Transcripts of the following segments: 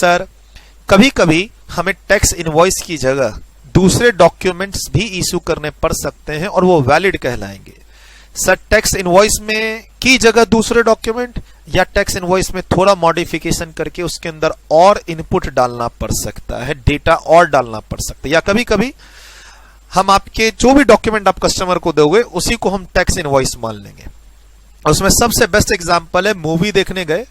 Sir कभी कभी हमें टैक्स इनवॉइस की जगह दूसरे डॉक्यूमेंट्स भी इशू करने पड़ सकते हैं और वो वैलिड कहलाएंगे। सर टैक्स इनवॉइस में की जगह दूसरे डॉक्यूमेंट या टैक्स इनवॉइस में थोड़ा मॉडिफिकेशन करके उसके अंदर और इनपुट डालना पड़ सकता है, डेटा और डालना पड़ सकता है, या कभी कभी हम आपके जो भी डॉक्यूमेंट आप कस्टमर को दोगे उसी को हम टैक्स इनवॉइस मान लेंगे। उसमें सबसे बेस्ट एग्जांपल है, मूवी देखने गए,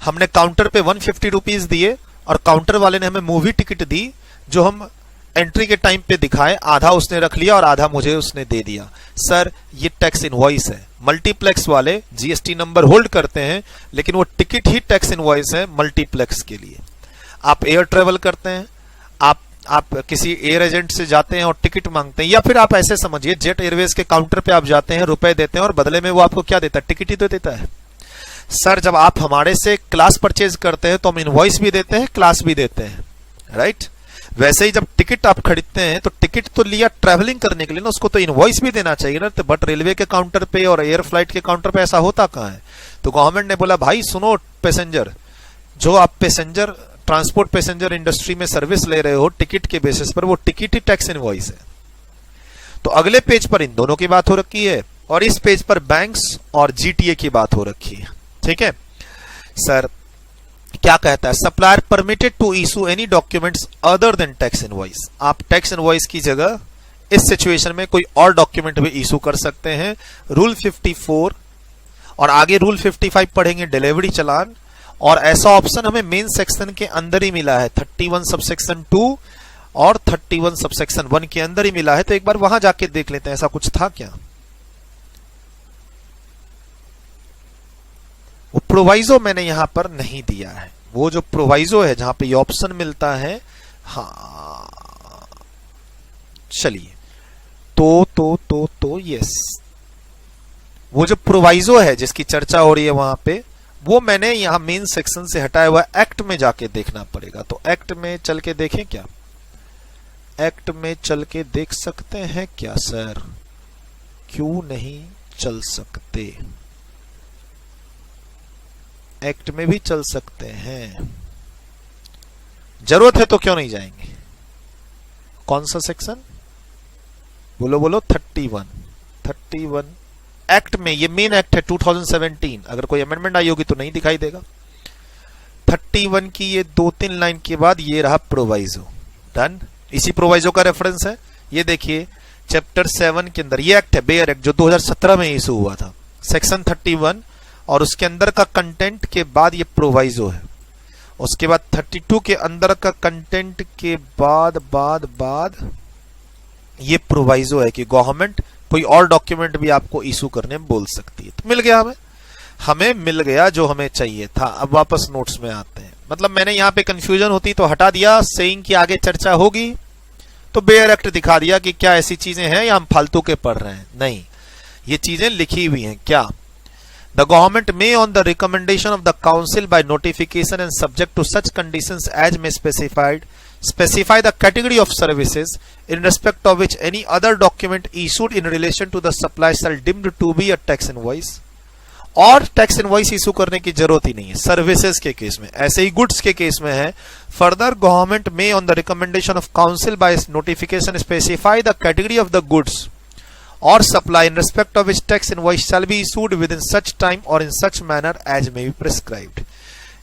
हमने काउंटर पे 150 रुपीज दिए और काउंटर वाले ने हमें मूवी टिकट दी जो हम एंट्री के टाइम पे दिखाए, आधा उसने रख लिया और आधा मुझे उसने दे दिया। सर ये टैक्स इनवॉइस है। मल्टीप्लेक्स वाले जीएसटी नंबर होल्ड करते हैं लेकिन वो टिकट ही टैक्स इनवॉइस है मल्टीप्लेक्स के लिए। आप एयर ट्रेवल करते हैं, आप किसी एयर एजेंट से जाते हैं और टिकट मांगते हैं, या फिर आप ऐसे समझिए जेट एयरवेज के काउंटर पे आप जाते हैं, रुपए देते हैं और बदले में वो आपको क्या देता है, टिकट ही तो देता है। सर जब आप हमारे से क्लास परचेज करते हैं तो हम इनवॉइस भी देते हैं, क्लास भी देते हैं, राइट। वैसे ही जब टिकट आप खरीदते हैं तो टिकट तो लिया ट्रैवलिंग करने के लिए ना, उसको तो इनवॉइस भी देना चाहिए ना। तो बट रेलवे के काउंटर पे और एयर फ्लाइट के काउंटर पे ऐसा होता कहाँ है। तो गवर्नमेंट ने बोला भाई सुनो पैसेंजर, जो आप पैसेंजर ट्रांसपोर्ट पैसेंजर इंडस्ट्री में सर्विस ले रहे हो टिकट के बेसिस पर, वो टिकट ही टैक्स इनवॉइस है। तो अगले पेज पर इन दोनों की बात हो रखी है और इस पेज पर बैंक्स और जीटीए की बात हो रखी है, ठीक है। सर क्या कहता है, supplier permitted to issue any documents other than tax invoice. आप टैक्स इनवॉइस की जगह इस सिचुएशन में कोई और डॉक्यूमेंट भी इशू कर सकते हैं। रूल 54 और आगे रूल 55 पढ़ेंगे, डिलीवरी चालान। और ऐसा ऑप्शन हमें मेन सेक्शन के अंदर ही मिला है, 31 सबसेक्शन 2 और 31 सबसेक्शन 1 के अंदर ही मिला है। तो एक बार वहां जाके देख लेते हैं ऐसा कुछ था क्या। वो प्रोवाइजो मैंने यहां पर नहीं दिया है, वो जो प्रोवाइजो है जहां पे ये ऑप्शन मिलता है, हाँ चलिए तो यस, वो जो प्रोवाइजो है जिसकी चर्चा हो रही है वहां पे, वो मैंने यहां मेन सेक्शन से हटाया हुआ, एक्ट में जाके देखना पड़ेगा। तो एक्ट में चल के देखें क्या, एक्ट में चल के देख सकते हैं क्या सर, क्यों नहीं चल सकते, एक्ट में भी चल सकते हैं, जरूरत है तो क्यों नहीं जाएंगे। कौन सा सेक्शन बोलो बोलो, 31 एक्ट में, ये मेन एक्ट है 2017, अगर कोई अमेंडमेंट आई होगी तो नहीं दिखाई देगा। 31 की ये 2-3 लाइन के बाद ये रहा प्रोवाइजो, डन। इसी प्रोवाइजो का रेफरेंस है, ये देखिए चैप्टर 7 के अंदर ये एक्ट है, बेयर एक्ट, जो 2017 में इशू हुआ था, सेक्शन 31 और उसके अंदर का कंटेंट के बाद ये प्रोवाइजो है। उसके बाद 32 के अंदर का कंटेंट के बाद ये प्रोवाइजो है कि गवर्नमेंट कोई और डॉक्यूमेंट भी आपको इशू करने बोल सकती है। तो मिल गया हमें मिल गया जो हमें चाहिए था। अब वापस नोट्स में आते हैं, मतलब मैंने यहाँ पे कंफ्यूजन होती तो हटा दिया, सेइंग की आगे चर्चा होगी तो बेयर एक्ट दिखा दिया कि क्या ऐसी चीजें हैं या हम फालतू के पढ़ रहे हैं, नहीं, ये चीजें लिखी हुई हैं। क्या, The government may, on the recommendation of the council by notification and subject to such conditions as may specify the category of services in respect of which any other document issued in relation to the supply shall deemed to be a tax invoice। और tax invoice issue करने की जरूरत ही नहीं है services के case में, ऐसे ही goods के केस में है। फर्दर गवर्नमेंट में on the recommendation of council by notification specify the category of the goods or supply in respect of which tax invoice shall be issued within such time or in such manner as may be prescribed।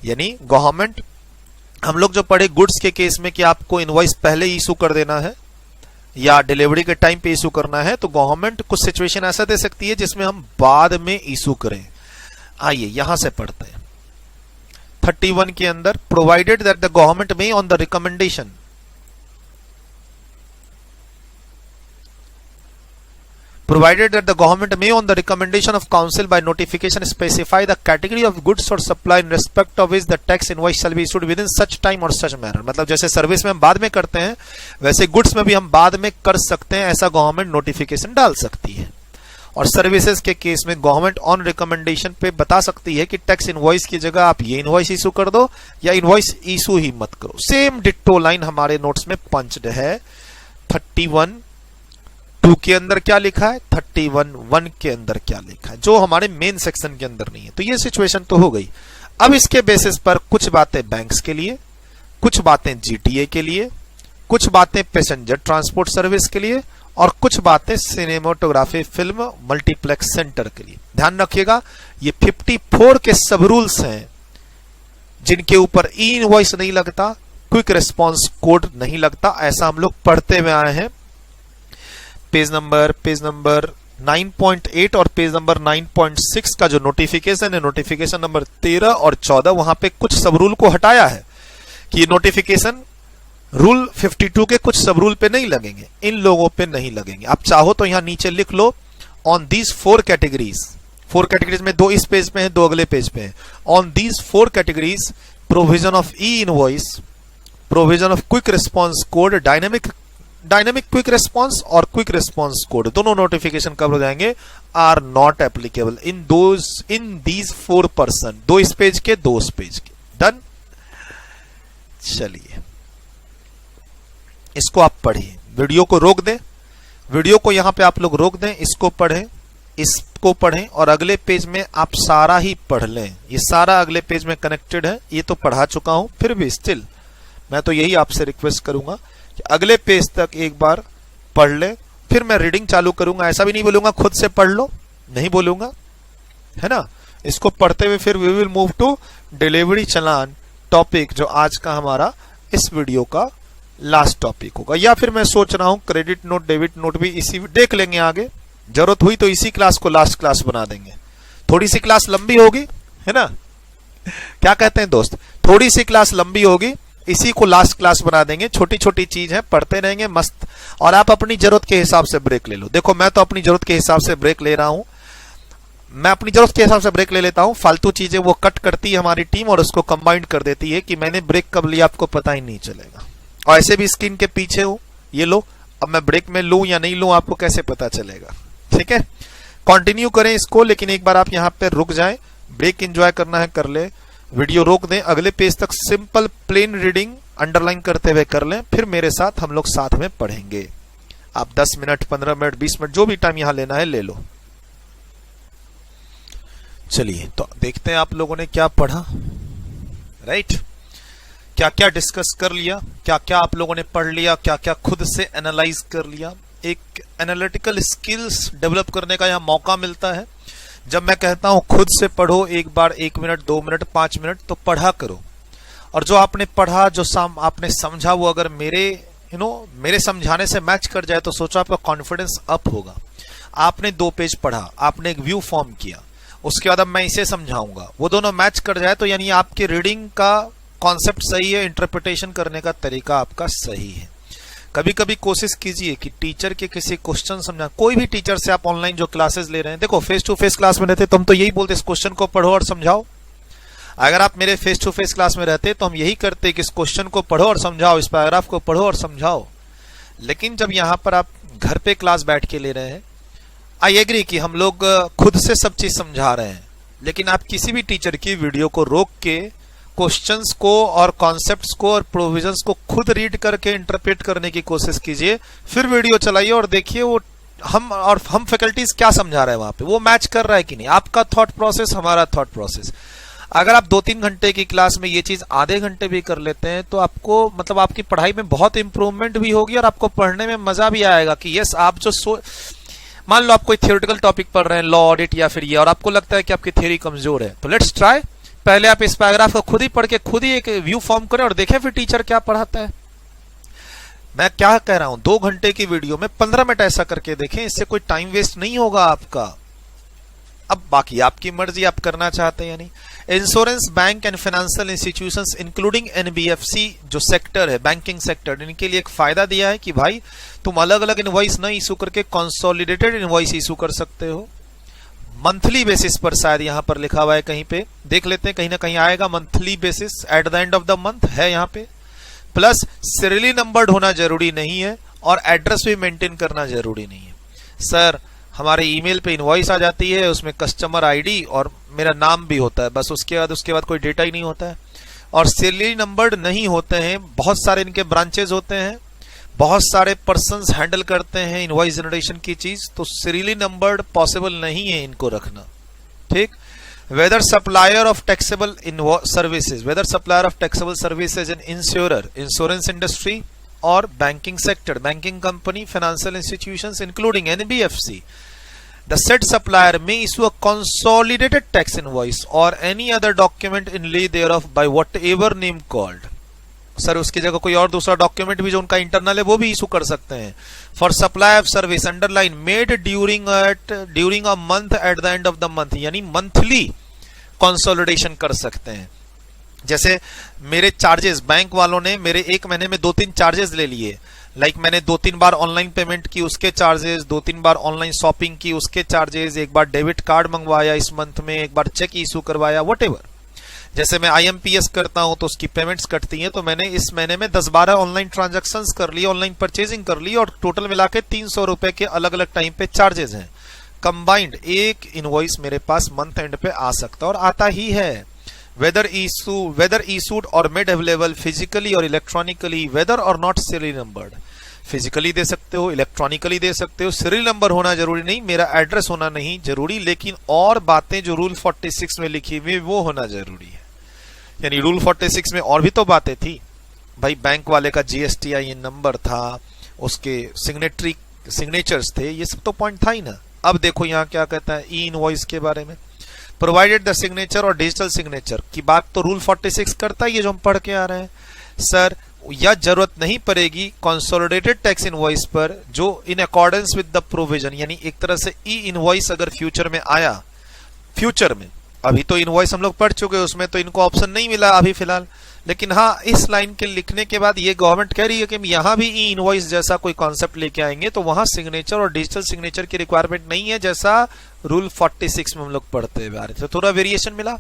यानी government, हम लोग जो पढ़े goods के case में कि आपको invoice पहले इशू कर देना है या डिलीवरी के टाइम पे इशू करना है, तो गवर्नमेंट कुछ सिचुएशन ऐसा दे सकती है जिसमें हम बाद में इशू करें। आइए यहां से पढ़ते हैं 31 के अंदर, प्रोवाइडेड दैट द गवर्नमेंट में on the recommendation, provided that the government may on the recommendation of council by notification specify the category of goods or supply in respect of which the tax invoice shall be issued within such time or such manner। मतलब जैसे service में हम बाद में करते हैं वैसे goods में भी हम बाद में कर सकते हैं, ऐसा गवर्नमेंट नोटिफिकेशन डाल सकती है। और सर्विसेज के केस में गवर्नमेंट ऑन रिकमेंडेशन पे बता सकती है कि टैक्स इनवॉइस की जगह आप ये इनवॉइस इशू कर दो या इनवॉइस इशू ही मत करो। सेम डिट्टो लाइन हमारे नोट्स में पंच्ड है। 31(2) के अंदर क्या लिखा है, 31(1) के अंदर क्या लिखा है, जो हमारे मेन सेक्शन के अंदर नहीं है। तो ये सिचुएशन तो हो गई। अब इसके बेसिस पर कुछ बातें बैंक्स के लिए, कुछ बातें जीटीए के लिए, कुछ बातें पैसेंजर ट्रांसपोर्ट सर्विस के लिए और कुछ बातें सिनेमाटोग्राफी फिल्म मल्टीप्लेक्स सेंटर के लिए। ध्यान रखिएगा ये 54 के सब रूल्स हैं जिनके ऊपर ई इनवॉइस नहीं लगता, क्विक रिस्पांस कोड नहीं लगता, ऐसा हम लोग पढ़ते हुए आए हैं। पेज नंबर 9.8 और पेज नंबर 9.6 का जो नोटिफिकेशन है, नोटिफिकेशन नंबर 13 और 14, वहां पे कुछ सब रूल को हटाया है कि ये नोटिफिकेशन रूल 52 के कुछ सब रूल पे नहीं लगेंगे, इन लोगों पे नहीं लगेंगे। आप चाहो तो यहां नीचे लिख लो ऑन दीज 4 कैटेगरीज। 4 कैटेगरीज में 2 इस पेज पे हैं, 2 अगले पेज पे हैं। On these 4 categories provision of e invoice, provision of quick response code, dynamic quick response और क्विक रिस्पांस कोड, दोनों नोटिफिकेशन कब हो जाएंगे, are not applicable in these 4 person. 2 इस पेज के, 2 उस पेज के। डन। चलिए इसको आप पढ़िए, वीडियो को रोक दें, वीडियो को यहां पे आप लोग रोक दें, इसको पढ़ें, इसको पढ़ें और अगले पेज में आप सारा ही पढ़ लें। ये सारा अगले पेज में कनेक्टेड है, ये तो पढ़ा चुका हूं, फिर भी स्टिल मैं तो यही आपसे रिक्वेस्ट करूंगा कि अगले पेज तक एक बार पढ़ ले, फिर मैं रीडिंग चालू करूंगा। ऐसा भी नहीं बोलूंगा खुद से पढ़ लो, नहीं बोलूंगा, है ना। इसको पढ़ते हुए फिर we will move to delivery challan topic, जो आज का हमारा इस वीडियो का लास्ट टॉपिक होगा। या फिर मैं सोच रहा हूं क्रेडिट नोट डेबिट नोट भी इसी देख लेंगे आगे, जरूरत हुई तो इसी क्लास को लास्ट क्लास बना देंगे। थोड़ी सी क्लास लंबी होगी, है ना, क्या कहते हैं दोस्त, थोड़ी सी क्लास लंबी होगी, इसी को लास्ट क्लास बना देंगे। छोटी छोटी चीज है, पढ़ते रहेंगे मस्त, और आप अपनी जरूरत के हिसाब से ब्रेक ले लो। देखो मैं तो अपनी जरूरत के हिसाब से ब्रेक ले रहा हूं, मैं अपनी जरूरत के हिसाब से ब्रेक ले लेता हूं। फालतू चीजें वो कट करती है हमारी टीम और उसको कंबाइंड कर देती है कि मैंने ब्रेक कब लिया आपको पता ही नहीं चलेगा। और ऐसे भी स्क्रीन के पीछे हूं, ये लो, अब मैं ब्रेक में लूं या नहीं लूं आपको कैसे पता चलेगा। ठीक है, कंटिन्यू करें इसको, लेकिन एक बार आप यहां पे रुक जाएं, ब्रेक एंजॉय करना है कर ले, वीडियो रोक दें, अगले पेज तक सिंपल प्लेन रीडिंग अंडरलाइन करते हुए कर लें, फिर मेरे साथ हम लोग साथ में पढ़ेंगे। आप 10 मिनट 15 मिनट 20 मिनट जो भी टाइम यहां लेना है ले लो। चलिए तो देखते हैं आप लोगों ने क्या पढ़ा, राइट, क्या क्या डिस्कस कर लिया, क्या क्या आप लोगों ने पढ़ लिया, क्या क्या खुद से एनालाइज कर लिया। एक एनालिटिकल स्किल्स डेवलप करने का यहां मौका मिलता है। जब मैं कहता हूं खुद से पढ़ो, एक बार 1 मिनट 2 मिनट 5 मिनट तो पढ़ा करो, और जो आपने पढ़ा, जो आपने समझा, वो अगर मेरे समझाने से मैच कर जाए तो सोचो आपका कॉन्फिडेंस अप होगा। आपने 2 पेज पढ़ा, आपने एक व्यू फॉर्म किया, उसके बाद अब मैं इसे समझाऊंगा, वो दोनों मैच कर जाए तो यानी आपके रीडिंग का कॉन्सेप्ट सही है, इंटरप्रिटेशन करने का तरीका आपका सही है। कभी कभी कोशिश कीजिए कि टीचर के किसी क्वेश्चन समझा, कोई भी टीचर से आप ऑनलाइन जो क्लासेस ले रहे हैं, देखो फेस टू फेस क्लास में रहते तो हम तो यही बोलते इस क्वेश्चन को पढ़ो और समझाओ। अगर आप मेरे फेस टू फेस क्लास में रहते तो हम यही करते कि इस क्वेश्चन को पढ़ो और समझाओ, इस पैराग्राफ को पढ़ो और समझाओ। लेकिन जब यहाँ पर आप घर पे क्लास बैठ के ले रहे हैं, आई एग्री कि हम लोग खुद से सब चीज समझा रहे हैं, लेकिन आप किसी भी टीचर की वीडियो को रोक के क्वेश्चंस को और कॉन्सेप्ट्स को और प्रोविजंस को खुद रीड करके इंटरप्रेट करने की कोशिश कीजिए, फिर वीडियो चलाइए और देखिए वो हम फैकल्टीज क्या समझा रहे हैं वहां पे, वो मैच कर रहा है कि नहीं, आपका थॉट प्रोसेस हमारा थॉट प्रोसेस। अगर आप 2-3 घंटे की क्लास में ये चीज आधे घंटे भी कर लेते हैं तो आपको मतलब आपकी पढ़ाई में बहुत इंप्रूवमेंट भी होगी और आपको पढ़ने में मजा भी आएगा कि यस आप जो मान लो आप कोई थियोरेटिकल टॉपिक पढ़ रहे हैं, लॉ ऑडिट या फिर ये, और आपको लगता है कि आपकी थ्योरी कमजोर है, तो लेट्स ट्राई, पहले आप इस पैराग्राफ को खुद ही पढ़ के खुद ही एक व्यू फॉर्म करें और देखें फिर टीचर क्या पढ़ाता है। मैं क्या कह रहा हूं, 2 घंटे की वीडियो में 15 मिनट ऐसा करके देखें, इससे कोई टाइम वेस्ट नहीं होगा आपका। अब बाकी आपकी मर्जी, आप करना चाहते हैं या नहीं। Insurance, bank and financial institutions including NBFC जो सेक्टर है, बैंकिंग सेक्टर, इनके लिए एक फायदा दिया है कि भाई तुम अलग अलग इनवॉइस न इशू करके कंसोलिडेटेड इनवॉइस इशू कर सकते हो। मंथली बेसिस पर, शायद यहां पर लिखा हुआ है कहीं पे, देख लेते हैं, कहीं ना कहीं आएगा monthly basis at the end of the month है यहां पे। प्लस सीरियली नंबर्ड होना जरूरी नहीं है और एड्रेस भी मेंटेन करना जरूरी नहीं है। सर हमारे ईमेल पे इनवॉइस आ जाती है, उसमें कस्टमर आईडी और मेरा नाम भी होता है, बस उसके बाद कोई डेटा ही नहीं होता है। और सीरियली नंबर्ड नहीं होते हैं, बहुत सारे इनके ब्रांचेस होते हैं, बहुत सारे पर्सन्स हैंडल करते हैं इनवॉइस जनरेशन की चीज, तो सीरियली नंबर्ड पॉसिबल नहीं है इनको रखना। ठीक, whether supplier of taxable services, whether supplier of taxable services an insurer, insurance industry or banking sector, banking company, financial institutions including NBFC, the said supplier may issue a consolidated tax invoice or any other document in lieu thereof by whatever name called. Sir उसकी जगह कोई और दूसरा document भी जो उनका internal है वो भी इशू कर सकते हैं. For supply of service underline made during a month at the end of the month, यानी मंथली कंसोलिडेशन कर सकते हैं. जैसे मेरे चार्जेस बैंक वालों ने मेरे एक महीने में 2-3 चार्जेस ले लिए, लाइक मैंने 2-3 बार ऑनलाइन पेमेंट की उसके चार्जेस, 2-3 बार ऑनलाइन शॉपिंग की उसके चार्जेस, एक बार डेबिट कार्ड मंगवाया इस मंथ में, एक बार चेक इशू करवाया, व्हाटएवर. जैसे मैं IMPS करता हूं तो उसकी पेमेंट्स कटती हैं, तो मैंने इस महीने में 10-12 ऑनलाइन ट्रांजैक्शंस कर ली, ऑनलाइन परचेजिंग कर ली और टोटल मिला के 300 रुपए के अलग अलग टाइम पे चार्जेस हैं. कंबाइंड एक इनवॉइस मेरे पास मंथ एंड पे आ सकता है और आता ही है. whether issued or made available physically or electronically, whether or not serial numbered. Physically दे सकते हो, इलेक्ट्रॉनिकली दे सकते हो, सीरियल नंबर होना जरूरी नहीं, मेरा एड्रेस होना नहीं जरूरी, लेकिन और बातें जो रूल 46 में लिखी हुई वो होना जरूरी है. यानी रूल 46 में और भी तो बातें थी भाई, बैंक वाले का GSTIN नंबर था, उसके सिग्नेचर्स थे, ये सब तो पॉइंट था ही ना. अब देखो यहाँ क्या कहता है ई इनवॉइस के बारे में. प्रोवाइडेड द सिग्नेचर और डिजिटल सिग्नेचर की बात तो रूल 46 करता ही है जो हम पढ़ के आ रहे हैं. सर यह जरूरत नहीं पड़ेगी कंसोलिडेटेड टैक्स इनवॉइस पर जो in accordance with the provision, यानी एक तरह से ई इनवॉइस अगर फ्यूचर में आया, फ्यूचर में अभी तो इनवॉइस हम लोग पढ़ चुके हैं, उसमें तो इनको ऑप्शन नहीं मिला अभी फिलहाल, लेकिन हाँ इस लाइन के लिखने के बाद ये गवर्नमेंट कह रही है कि हम यहाँ भी ई इनवॉइस जैसा कोई कॉन्सेप्ट लेके आएंगे तो वहां सिग्नेचर और डिजिटल सिग्नेचर की रिक्वायरमेंट नहीं है जैसा रूल 46 में हम लोग पढ़ते हुए आ रहे थे. तो थोड़ा वेरिएशन मिला.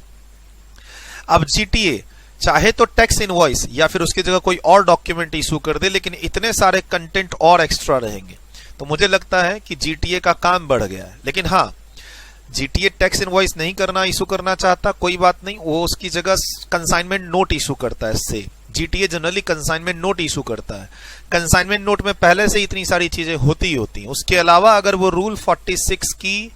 अब GTA चाहे तो टैक्स इनवॉइस या फिर उसकी जगह कोई और डॉक्यूमेंट इशू कर दे, लेकिन इतने सारे कंटेंट और एक्स्ट्रा रहेंगे तो मुझे लगता है कि GTA का काम बढ़ गया है. लेकिन हाँ GTA टैक्स इनवॉइस नहीं करना, इशू करना चाहता, कोई बात नहीं, वो उसकी जगह कंसाइनमेंट नोट इशू करता है. इससे GTA generally consignment note issue करता है. कंसाइनमेंट नोट में पहले से इतनी सारी चीजें होती ही होती हैं. उसके अलावा अगर वो रूल 46 की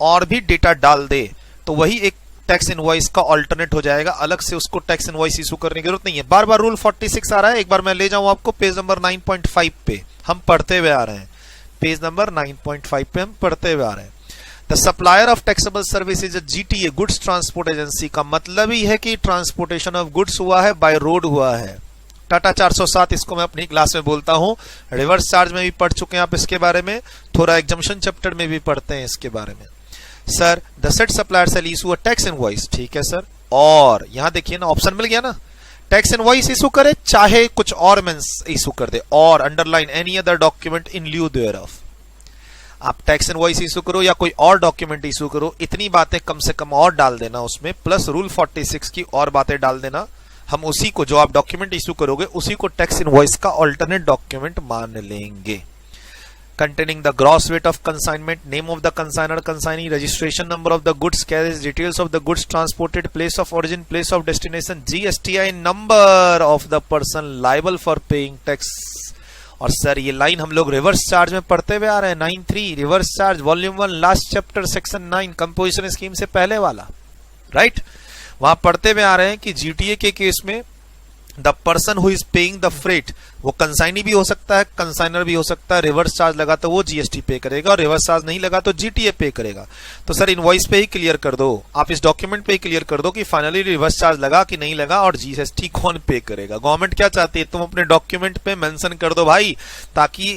और भी डेटा डाल दे तो वही एक टैक्स इनवॉइस का अल्टरनेट हो जाएगा, अलग से उसको टैक्स इनवॉइस इशू करने की जरूरत नहीं है. बार बार रूल 46 आ रहा है, एक बार मैं ले जाऊं आपको पेज नंबर 9.5 पे, हम पढ़ते हुए आ रहे हैं. पेज नंबर 9.5 पे हम पढ़ते हुए आ रहे हैं. The supplier of taxable services GTA goods transport agency का मतलब ही है कि ट्रांसपोर्टेशन ऑफ गुड्स हुआ है, बाय रोड हुआ है. टाटा 407 इसको मैं अपनी क्लास में बोलता हूं. रिवर्स चार्ज में भी पढ़ चुके हैं आप इसके बारे में, थोड़ा एग्जम्पशन चैप्टर में भी पढ़ते हैं इसके बारे में. Sir the set supplier shall issue a tax invoice, ठीक है सर, और यहां देखिए ना ऑप्शन मिल गया ना, टैक्स इनवॉइस इशू करे चाहे कुछ और इशू कर दे, और underline any other document in lieu thereof. आप टैक्स इनवॉइस इशू करो या कोई और डॉक्यूमेंट इशू करो, इतनी बातें कम से कम और डाल देना उसमें, प्लस रूल 46 की और बातें डाल देना. हम उसी को जो आप डॉक्यूमेंट इशू करोगे उसी को टैक्स इनवॉइस का अल्टरनेट डॉक्यूमेंट मान लेंगे. containing the gross weight of consignment, name of the consigner, consignee, registration number of the goods carried, details of the goods transported, place of origin, place of destination, GSTIN number of the person liable for paying tax. और sir ये line हम लोग reverse charge में पढ़ते हुए आ रहे हैं. 9.3 reverse charge volume 1 last chapter section 9 composition scheme से पहले वाला, राइट? वहां पढ़ते हुए आ रहे हैं कि GTA के केस में the person who is paying the freight, वो कंसाइनी भी हो सकता है, कंसाइनर भी हो सकता है. रिवर्स चार्ज लगा तो वो GST पे करेगा, और रिवर्स चार्ज नहीं लगा तो GTA पे करेगा. तो सर इनवॉइस पे ही क्लियर कर दो, आप इस डॉक्यूमेंट पे ही क्लियर कर दो कि फाइनली रिवर्स चार्ज लगा कि नहीं लगा और GST कौन पे करेगा. गवर्नमेंट क्या चाहती है, तुम अपने डॉक्यूमेंट पे मेंशन कर दो भाई, ताकि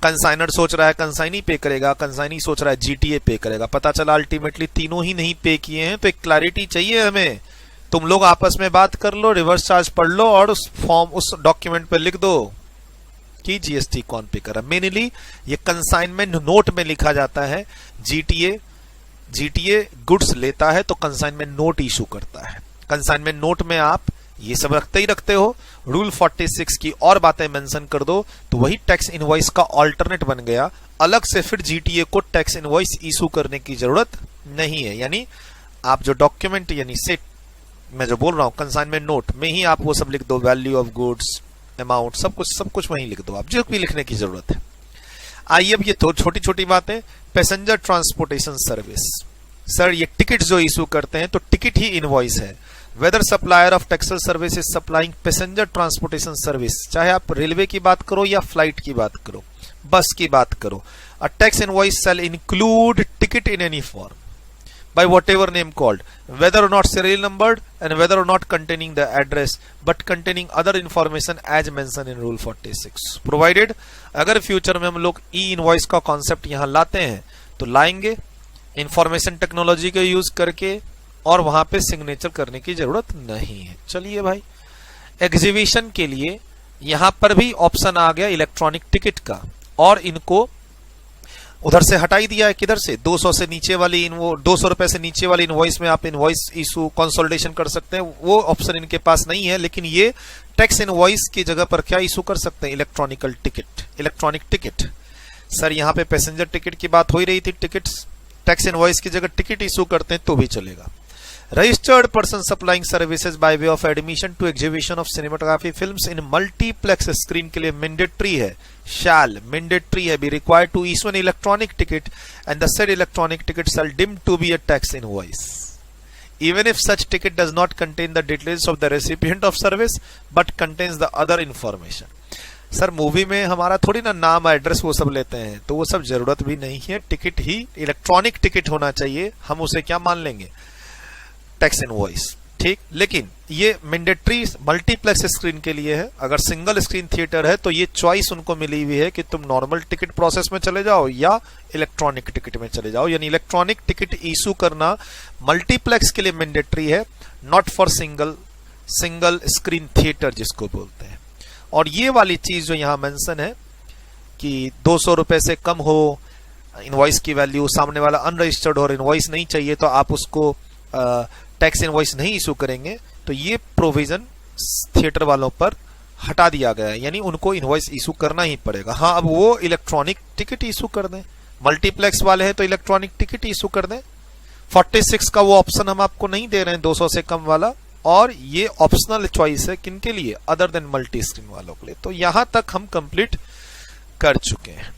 कंसाइनर सोच रहा है कंसाइनी पे करेगा, कंसाइनी सोच रहा है GTA पे करेगा, पता चला अल्टीमेटली तीनों ही नहीं पे किए हैं. तो एक क्लैरिटी चाहिए हमें. तुम लोग आपस में बात कर लो, रिवर्स चार्ज पढ़ लो और उस फॉर्म उस डॉक्यूमेंट पे लिख दो कि GST कौन पे कर रहा. मेनली ये कंसाइनमेंट नोट में लिखा जाता है. GTA गुड्स लेता है तो कंसाइनमेंट नोट इशू करता है. कंसाइनमेंट नोट में आप ये सब रखते ही रखते हो, रूल 46 की और बातें मेंशन कर दो तो वही टैक्स इनवॉइस का अल्टरनेट बन गया. अलग से फिर GTA को टैक्स इनवॉइस इशू करने की जरूरत नहीं है. यानी आप जो डॉक्यूमेंट, यानी सेट मैं जो बोल रहा हूं कंसाइनमेंट नोट में ही आप वो सब लिख दो, वैल्यू ऑफ गुड्स, अमाउंट, सब कुछ वहीं लिख दो आप, जो भी लिखने की जरूरत है. आइए अब ये तो छोटी छोटी बातें. पैसेंजर ट्रांसपोर्टेशन सर्विस, सर ये टिकट जो इशू करते हैं तो टिकट ही इनवॉइस है। Whether supplier of textile service is supplying passenger transportation service, चाहे आप रेलवे की बात करो या फ्लाइट की बात करो, बस की बात करो, अ tax invoice shall include ticket in any form by whatever name called, whether or not serial numbered and whether or not containing the address but containing other information as mentioned in rule 46 provided। अगर future में हम लोग ई invoice का concept यहां लाते हैं तो लाएंगे information technology का यूज करके और वहां पे सिग्नेचर करने की जरूरत नहीं है। चलिए भाई, एग्जीबिशन के लिए यहां पर भी ऑप्शन आ गया इलेक्ट्रॉनिक टिकट का, और इनको उधर से हटाई दिया है। किधर से? 200 से नीचे वाली 200 रुपए से नीचे वाली इनवॉइस में आप इनवॉइस इशू कंसोलिडेशन कर सकते हैं, वो ऑप्शन इनके पास नहीं है। लेकिन ये टैक्स इनवॉइस की जगह पर क्या इशू कर सकते हैं? Electronical ticket, electronic ticket. Sir यहाँ पे पैसेंजर टिकट की बात हो ही रही थी, टिकट टैक्स इनवॉइस की जगह टिकट इशू करते हैं तो भी चलेगा। Registered person supplying services by way of admission to exhibition of cinematography films in multiplex screen के लिए मैंडेटरी है, शैल मैंडेटरी है, be required to issue an electronic ticket and the said electronic ticket shall deemed to be a tax invoice even if such ticket does not contain the details of the recipient of service but contains the other information। Sir movie में हमारा थोड़ी ना नाम address वो सब लेते हैं, तो वो सब जरूरत भी नहीं है, टिकट ही इलेक्ट्रॉनिक टिकट होना चाहिए, हम उसे क्या मान लेंगे? Tax invoice. ठीक, लेकिन ये मैंडेटरी मल्टीप्लेक्स स्क्रीन के लिए है। अगर सिंगल स्क्रीन थिएटर है तो ये चॉइस उनको मिली हुई है कि तुम नॉर्मल टिकट प्रोसेस में चले जाओ या इलेक्ट्रॉनिक टिकट में चले जाओ, यानी इलेक्ट्रॉनिक टिकट इशू करना मल्टीप्लेक्स के लिए मैंडेटरी है, not for single screen theatre जिसको बोलते हैं। और ये वाली चीज जो यहाँ मेंशन है कि 200 रुपए से कम हो इनवॉइस की वैल्यू, सामने वाला अनरजिस्टर्ड और इनवॉइस नहीं चाहिए तो आप उसको टैक्स इनवॉइस नहीं इशू करेंगे, तो ये प्रोविजन थिएटर वालों पर हटा दिया गया है, यानी उनको इनवॉइस इशू करना ही पड़ेगा। हाँ, अब वो इलेक्ट्रॉनिक टिकट इशू कर दें, मल्टीप्लेक्स वाले हैं तो इलेक्ट्रॉनिक टिकट इशू कर दें। 46 का वो ऑप्शन हम आपको नहीं दे रहे हैं 200 से कम वाला, और ये ऑप्शनल चॉइस है किनके लिए? अदर देन मल्टी स्क्रीन वालों के लिए। तो यहां तक हम कंप्लीट कर चुके हैं।